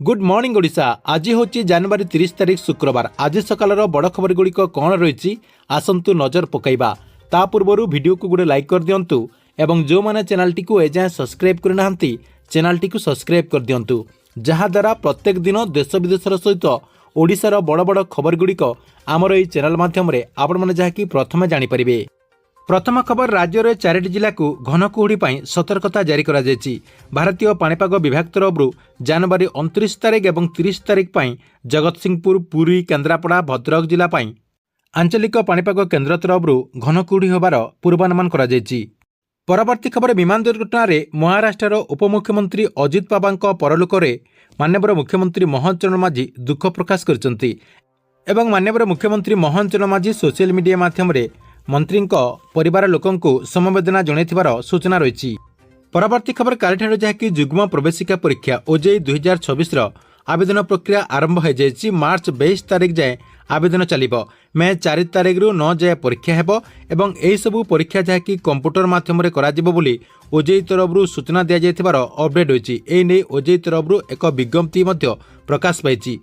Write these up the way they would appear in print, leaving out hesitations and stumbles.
Good morning Odisha. आज हूँ जनवरी 30 तारीख शुक्रवार। आज सकाल बड़ खबर गुड़िक कौन रही आसतु नजर पकईवा। ता पूर्व वीडियो को गोटे लाइक कर दिंतु एवं जो मैंने चैनल टी एजाएं सब्सक्राइब करना चैनल टी सब्सक्राइब कर दिंतु, जहाद्वारा प्रत्येक दिन देश विदेश सहित ओडिशार बड़ बड़ खबर गुड़िक आमर यही चैनल माध्यम आपण मैंने जहाँकि प्रथम जानीपारे। प्रथम खबर, राज्य में 4टी जिला को घन कुहुड़ी सतर्कता जारी करा जायछि। भारतीय पाणीपाग विभाग तरफ जनवरी 29 तारीख और 30 तारीख जगतसिंहपुर, पुरी, केन्द्रापड़ा, भद्रक जिला आंचलिक पाणीपाग केन्द्र तरफ घन कुहुड़ी होबार पूर्वानुमान करा जायछि। परवर्ती खबर, विमान दुर्घटना रे महाराष्ट्र उपमुख्यमंत्री अजित पवार परलोक माननीय मुख्यमंत्री मोहन चरण मांझी दुख प्रकाश करछन्ति एवं माननीय मुख्यमंत्री मोहन चरण मांझी सोशल मीडिया माध्यम मंत्री परिवार लोकंकु समवेदना जणाइथिबार सूचना रही। परवर्ती खबर, कालिठार जहाँकि जुग्म प्रवेशिका परीक्षा ओजेई 2026 आवेदन प्रक्रिया आरंभ हो जाएगी। मार्च 22 तारीख जाए आवेदन चलिबो। मे 4 तारीख रु 9 जाए परीक्षा हेबो एवं एही सबु परीक्षा जहाँकि कंप्यूटर माध्यम रे करा जिवो बोली ओजेई तरफ सूचना दिया जायथिबार अपडेट होईछि। एई नै ओजेई तरफ एक विज्ञप्ति मध्य प्रकाश पाइछि।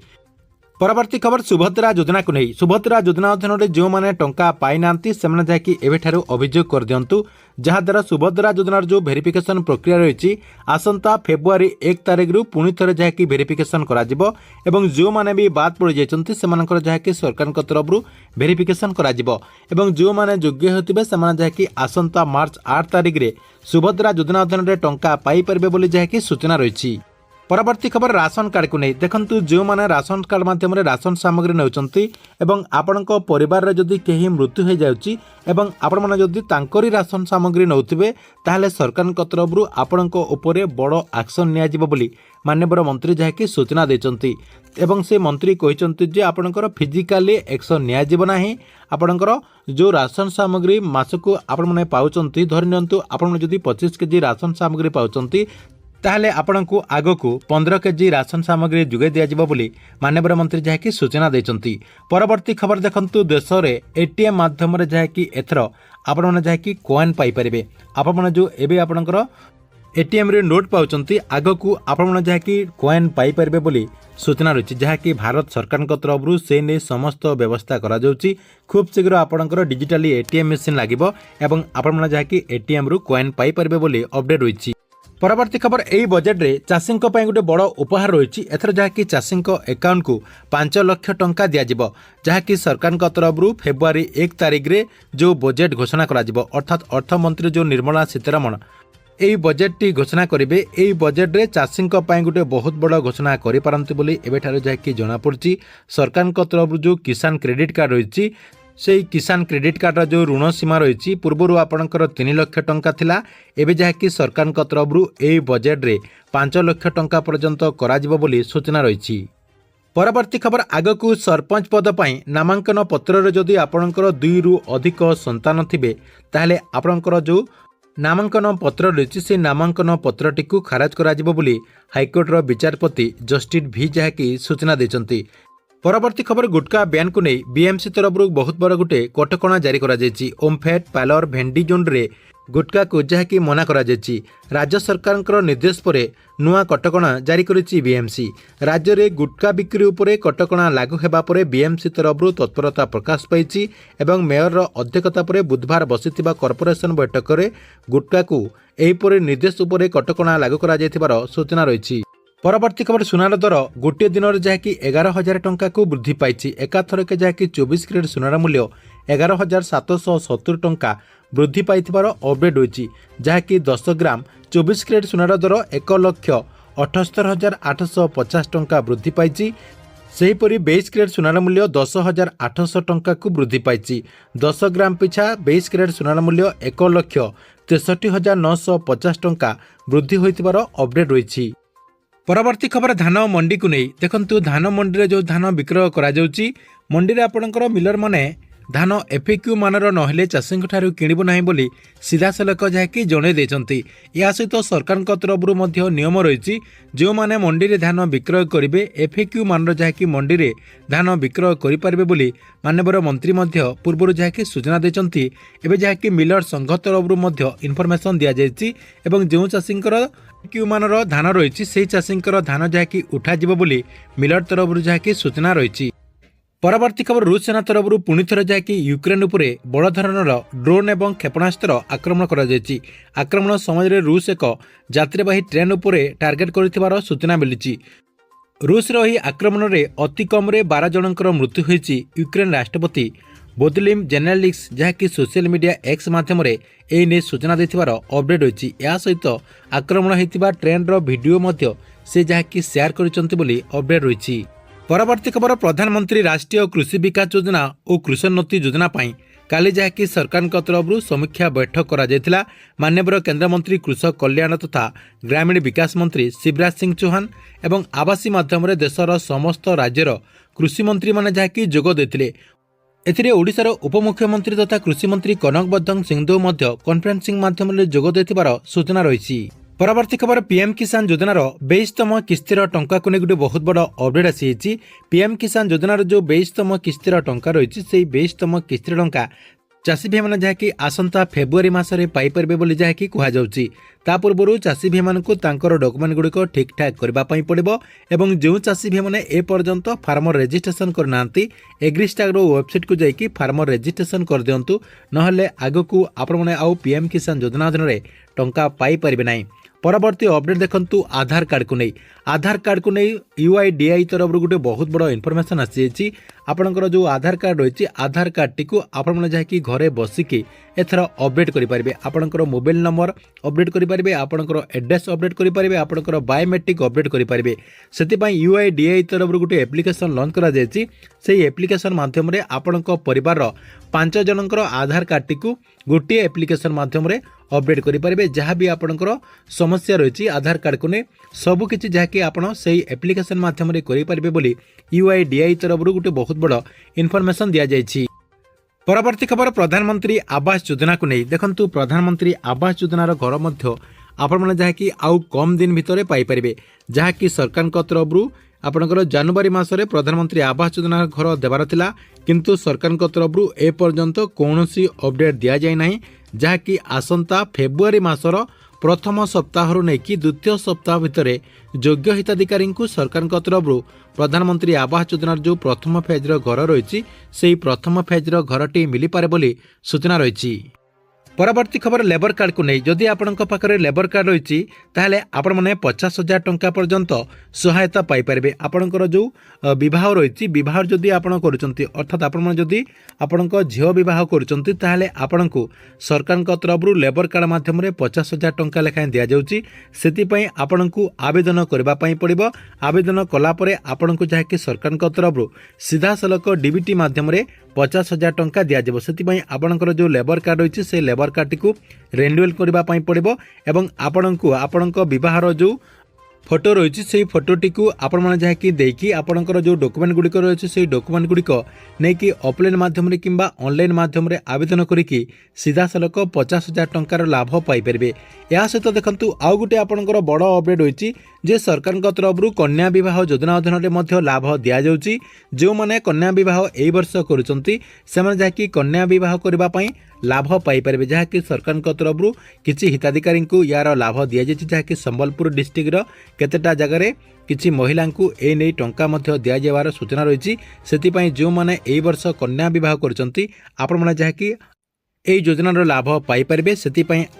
परवर्ती खबर, सुभद्रा योजना को नहीं। सुभद्रा योजना अधीन जो मैंने टंका पाई नांती सेमाने जाकि एबेठारु अभियोग कर दियंतु, जहाद्वारा सुभद्रा योजनार जो भेरिफिकेशन प्रक्रिया रही आसंता फेब्रुआरी 1 तारीख रु पुणी थरे जाकि भेरिफिकेशन करा जिवो एवं जो मैंने भी बाद पड़ जाइछन्ति सेमानकर जाकि सरकार तरफ भेरिफिकेशन करा जिवो एवं जो मैंने योग्य होतिबे सेमाने जाकि आसंता मार्च 8 तारीख रे सुभद्रा योजना अधीन रे टंका पाई परिबे बोली जाकि सूचना रही। परवर्ती खबर, राशन कार्ड को नहीं। देखंतु जो माने राशन कार्ड माध्यम राशन सामग्री नौचंती एवं आपणक परिवार रे जदि केही मृत्यु हो जाउची एवं आपण माने जदि तांकरी राशन सामग्री नौथिबे ताहले सरकार तरफ आपणक उपरे बड़ एक्शन निया जिवो बोली माननीय मंत्री जहाँकि सूचना देचंती एवं से मंत्री कहिसंती जे आपणकर फिजिकली एक्शन निया जिवो नाही। आपणकर जो राशन सामग्री मासको आपण माने पाउचंती, धरि नियंतु आपण जदि 25 केजी राशन सामग्री पाउचंती ताहले आपणको आगको 15 केजी राशन सामग्री जुगे दिया जिवो बोली माननीय मंत्री जहाँकि सूचना देचंती। परवर्ती खबर देखंतु, देश में एटीएम माध्यम जहाँकि एथर आपण माने जहाँकि कॉइन पाई परिबे। आपण माने जो एबे आपणकर एटीएम रे नोट पाउचंती आगको आपण माने जहाँकि कॉइन पाई परिबे बोली सूचना रही, जहाँकि भारत सरकार तरफ से नहीं समस्त व्यवस्था करा जाउची। खूब शीघ्र आपणकर डिजिटली एटीएम मशीन लागिबो एवं आपण माने जहाँकि एटीएम रु कॉइन पाई परिबे बोली अपडेट रही। परवर्ती खबर, यही बजेट रे चाषी गोटे बड़ उपहार रही। एथर जहाँकि चाषी अकाउंट को 5 लाख टंका दिज्व, जहाँकि सरकार तरफ फेब्रुआरी 1 तारीख रे जो बजेट घोषणा करा जिवो, अर्थात अर्थमंत्री जो निर्मला सीतारमण यही बजेट टी घोषणा करेंगे। यही बजेट रे चाषी गोटे बहुत बड़ घोषणा करिपारंती बोली एबेठार जहाँकि जଣା पड़ुछि। सरकार तरफ जो किसान क्रेडिट कार्ड रही से किसान क्रेडिट कार्ड जो ऋण सीमा रही पूर्वर आपणकर 3 लाख टंका थिला, एबे जहाँकि सरकार तरफ यही बजेट रे 5 लाख टंका पर्यंत करा जिवो बोली सूचना रही। परवर्ती खबर, आगकू सरपंच पद पर नामांकन पत्र रे जदि आपणकर 2 रु अधिक संतान थिबे ताहले आपणकर जो नामांकन पत्र रही से नामांकन पत्रटी को खारज करा जिवो बोली हाइकोर्टर विचारपति जस्टिस भी जहाँकि सूचना देचंती। परवर्ती खबर, गुटखा बैन को नहीं बीएमसी तरफ बहुत बड़ गोटे कटकणा जारी करा जायछि। ओमफेड, पार्लर, भेंडी जोन रे गुटखा को जहाँकि मना करा जायछि। राज्य सरकार निर्देश पर नुआ कटकणा जारी करिछि बीएमसी। राज्य में गुटखा बिक्री उपरे कटकणा लागू हेबा परे बीएमसी तरफ तत्परता प्रकाश पाइछि एवं मेयर अध्यक्षता पर बुधवार बसिथिबा कॉर्पोरेशन बैठक में गुटखा को एहीपरि निर्देश उपरे कटकणा लागू करा जायथिबार सूचना रही। परवर्ती खबर, सुनार दर गोटे दिन में जहाँकि 11,000 टंका को वृद्धि पाई। एकाथरक जहाँकि 24 क्रेट सुनार मूल्य 11,770 टंका वृद्धि पाई अपडेट होती, जहाँकि 10 ग्राम 24 क्रेट सुनार दर 1,78,850 टंका वृद्धि पाई। सेहीपरि 22 क्रेट सुनार मूल्य 10,800 टंका को वृद्धि पाई। 10 ग्राम पिछा 22 क्रेट सुनार मूल्य 1,63,950 टंका वृद्धि होइतिबार अपडेट रही। परवर्ती खबर, धान मंडी को नहीं। देखंतु धान मंडी रे जो धान विक्रय करा जाउची, मंडी रे आपणकर मिलर माने धान एफएक्यू मानर नहेले चाषी ठारू किणिबु नाही बोली सीधा सलख जहाँकि जणे देचंती। या सहित सरकार तरफ मध्य नियम रही, जो माने मंडी रे धान विक्रय करिवे एफएक्यू मानर जहाँकि मंडी रे धान विक्रय करि पारिबे बोली माननीय मंत्री मध्य पूर्व जहाँकि सूचना देचंती। एबे जहाँकि मिलर संघ तरफ मध्य इनफॉरमेशन दिया जायछि एवं जो चाषींकर क्यूमानर धान रही से चाषींकर धान जहाँकि उठाଯିବ ବୋଲି मिलर तरफ जहाँकि सूचना रही। परवर्ती खबर रूस सेना तरफ पुणी थर जहाँकि यूक्रेन उपरे बड़ धरणर ड्रोन एवं क्षेपणास्त्र आक्रमण करा जायछि। आक्रमण समय रूस एक यात्रीवाही ट्रेन उपरे टार्गेट कर सूचना मिली। रूसर ଏହି ଆକ୍ରମଣରେ ଅତି କମ୍ରେ 12 ଜଣଙ୍କର ମୃତ୍ୟୁ ହୋଇଛି। ୟୁକ୍ରେନ ରାଷ୍ଟ୍ରପତି ବୋଦିଲିମ୍ ଜେନେଲାଲିକ୍ସ ଯାହାକି ସୋସିଆଲ ମିଡ଼ିଆ ଏକ୍ସ ମାଧ୍ୟମରେ ଏହି ନେଇ ସୂଚନା ଦେଇଥିବାର ଅପଡେଟ୍ ହୋଇଛି। ଏହା ସହିତ ଆକ୍ରମଣ ହୋଇଥିବା ଟ୍ରେନ୍ର ଭିଡ଼ିଓ ମଧ୍ୟ ସେ ଯାହାକି ସେୟାର କରିଛନ୍ତି ବୋଲି ଅପଡେଟ୍ ରହିଛି। ପରବର୍ତ୍ତୀ ଖବର ପ୍ରଧାନମନ୍ତ୍ରୀ ରାଷ୍ଟ୍ରୀୟ କୃଷି ବିକାଶ ଯୋଜନା ଓ କୃଷୋନ୍ନତି ଯୋଜନା ପାଇଁ କାଲି ଯାହାକି ସରକାରଙ୍କ ତରଫରୁ ସମୀକ୍ଷା ବୈଠକ କରାଯାଇଥିଲା। ମାନ୍ୟବର କେନ୍ଦ୍ରମନ୍ତ୍ରୀ କୃଷକ କଲ୍ୟାଣ ତଥା ଗ୍ରାମୀଣ ବିକାଶ ମନ୍ତ୍ରୀ ଶିବରାଜ ସିଂ ଚୌହାନ ଏବଂ ଆବାସୀ ମାଧ୍ୟମରେ ଦେଶର ସମସ୍ତ ରାଜ୍ୟର କୃଷିମନ୍ତ୍ରୀମାନେ ଯାହାକି ଯୋଗ ଦେଇଥିଲେ। ଏଥିରେ ଓଡ଼ିଶାର ଉପମୁଖ୍ୟମନ୍ତ୍ରୀ ତଥା କୃଷିମନ୍ତ୍ରୀ କନକ ବର୍ଦ୍ଧନ ସିଂଦେଓ ମଧ୍ୟ କନଫରେନ୍ସିଂ ମାଧ୍ୟମରେ ଯୋଗ ଦେଇଥିବାର ସୂଚନା ରହିଛି। ପରବର୍ତ୍ତୀ ଖବର ପିଏମ୍ କିଷାନ ଯୋଜନାର 22ତମ କିସ୍ତିର ଟଙ୍କାକୁ ନେଇ ଗୋଟେ ବହୁତ ବଡ଼ ଅପଡେଟ୍ ଆସିଯାଇଛି। ପିଏମ୍ କିଷାନ ଯୋଜନାର ଯେଉଁ 22ତମ କିସ୍ତିର ଟଙ୍କା ରହିଛି ସେହି 22ତମ କିସ୍ତିର ଟଙ୍କା ଚାଷୀ ଭାଇମାନେ ଯାହାକି ଆସନ୍ତା ଫେବୃଆରୀ ମାସରେ ପାଇପାରିବେ ବୋଲି ଯାହାକି କୁହାଯାଉଛି। ତା ପୂର୍ବରୁ ଚାଷୀ ଭାଇମାନଙ୍କୁ ତାଙ୍କର ଡକୁମେଣ୍ଟ ଗୁଡ଼ିକ ଠିକ୍ଠାକ୍ କରିବା ପାଇଁ ପଡ଼ିବ ଏବଂ ଯେଉଁ ଚାଷୀ ଭାଇମାନେ ଏପର୍ଯ୍ୟନ୍ତ ଫାର୍ମର ରେଜିଷ୍ଟ୍ରେସନ କରିନାହାନ୍ତି ଏଗ୍ରିଷ୍ଟାଗର ୱେବସାଇଟ୍କୁ ଯାଇକି ଫାର୍ମର ରେଜିଷ୍ଟ୍ରେସନ କରିଦିଅନ୍ତୁ, ନହେଲେ ଆଗକୁ ଆପଣମାନେ ଆଉ ପିଏମ୍ କିଷାନ ଯୋଜନା ଅଧୀନରେ ଟଙ୍କା ପାଇପାରିବେ ନାହିଁ। परवर्ती अपडेट देखंतु आधार कार्ड को नहीं UIDAI तरफ गोटे बहुत बड़ इनफॉरमेशन आसी आपणकर जो आधार कार्ड रही आधार कार्ड टी आपण जहाँकि घरे बसिकी एथर अपडेट करेंगे। आपणकर मोबाइल नंबर अपडेट करेंगे, आपणकर एड्रेस अपडेट करेंगे, आपणकर बायोमेट्रिक अपडेट करेंगे। से UIDAI तरफ गोटे एप्लिकेशन लॉन्च करा जायछि। से एप्लिकेशन माध्यम आपण परिवार 5 जनकर आधार कार्ड टी गोटे एप्लिकेशन माध्यम अपडेट करेंगे। जहाँ भी आपणकर समस्या रही आधार कार्ड को नहीं सबकि जहाँकि आपड़ से एप्लिकेशन माध्यम करेंगे बोली UIDAI तरफ गोटे बहुत बड़ इनफॉरमेशन दि जायछि। परवर्ती खबर प्रधानमंत्री आवास योजना को नहीं देखंतु प्रधानमंत्री आवास योजनार घर मध्य आपण जहाँकि आउ कम दिन भितर पाइपर जहाँकि सरकार तरफ आपणकर जनवरी मासरे प्रधानमंत्री आवास योजना घर देवार थिला, किंतु सरकार तरफ एपर्यंत कौनसी अपडेट दि जाए नहीं। जहाँकि आसंता फेब्रुआरी मासर प्रथम सप्ताह नहीं द्वितीय सप्ताह भितर योग्य हिताधिकारी सरकार तरफ प्रधानमंत्री आवास योजनार जो प्रथम फेज्र घर रही से प्रथम फेज्र घरटी मिली पारे बोली सूचना रही। परवर्ती खबर लेबर कार्ड को नहीं जदि आपण पाखे लेबर कार्ड रही ताहले आपण मैंने 50,000 टंका पर्यंत सहायता पाइपर। आपणकर जो विवाह रही विवाह जदि आपण करुँच अर्थात आपण जदि आपण झील बह करुँच आपण को सरकार तरफ लेबर कार्ड मध्यम 50,000 टंका लेखाएं दि जाऊँगी। से आपण को आवेदन करने पड़ो। आवेदन कलापर आपण को जहाँकि सरकार तरफ सीधा सलख डीबीटी मध्यम 50,000 टंका दिज्व। से आपणकर जो लेबर कार्ड रही से लेबर कार्ड को रेन्युअल करने पड़ो एवं आपण को आपण विवाहर जो फोटो रही से फोटोटी को आपण मैंने जहाँकि देकी आपणकर जो डॉक्यूमेंट गुड़िक रही से डॉक्यूमेंट गुड़िक नहीं ऑफलाइन माध्यम किंबा ऑनलाइन माध्यम आवेदन करिकी सीधा सलख 50,000 टंकार लाभ पाइपर। या सहित देखंतु आउ गोटे आपणकर बड़ अपडेट होइछि जे सरकार तरफ कन्या विवाह योजना अधीन लाभ दि जाउछि। जो माने कन्या विवाह एई वर्ष करुचंती से जहाँकि कन्या विवाह करने लाभ पाइपर। जहाँकि सरकार तरफ किसी हिताधिकारी को यार लाभ दि जाइछि। जहाँकि संबलपुर डिस्ट्रिक्टर केतेटा जगह किसी महिला को ए नहीं टंका दि जावार सूचना रही। से जो माने एई वर्ष कन्या विवाह करुचंती आपण माने जहाँकि এই যোজনার লাভ পাইপারে से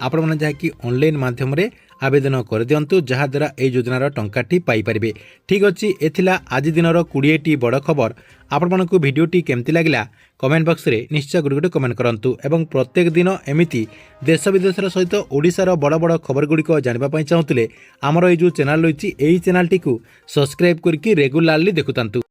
आपण जहाँकि ऑनलाइन माध्यम आवेदन कर दिंतु जहाद्वारा এই যোজনার टंकाटी पाइपारे। ठीक अच्छे एथिला आज दिनर 20टी बड़ खबर। आपण भिडियोटी केमती लगिला कमेंट बॉक्स रे निश्चय गुटे कमेंट करंतु एवं प्रत्येक दिन एमिति देश विदेशर सहित ओडिशार बड़ बड़ खबर गुड़िक जानापी चाहूले आमर ये जो चैनल रही चैनल टी सब्सक्राइब करके रेगुलारली देखुतांतु।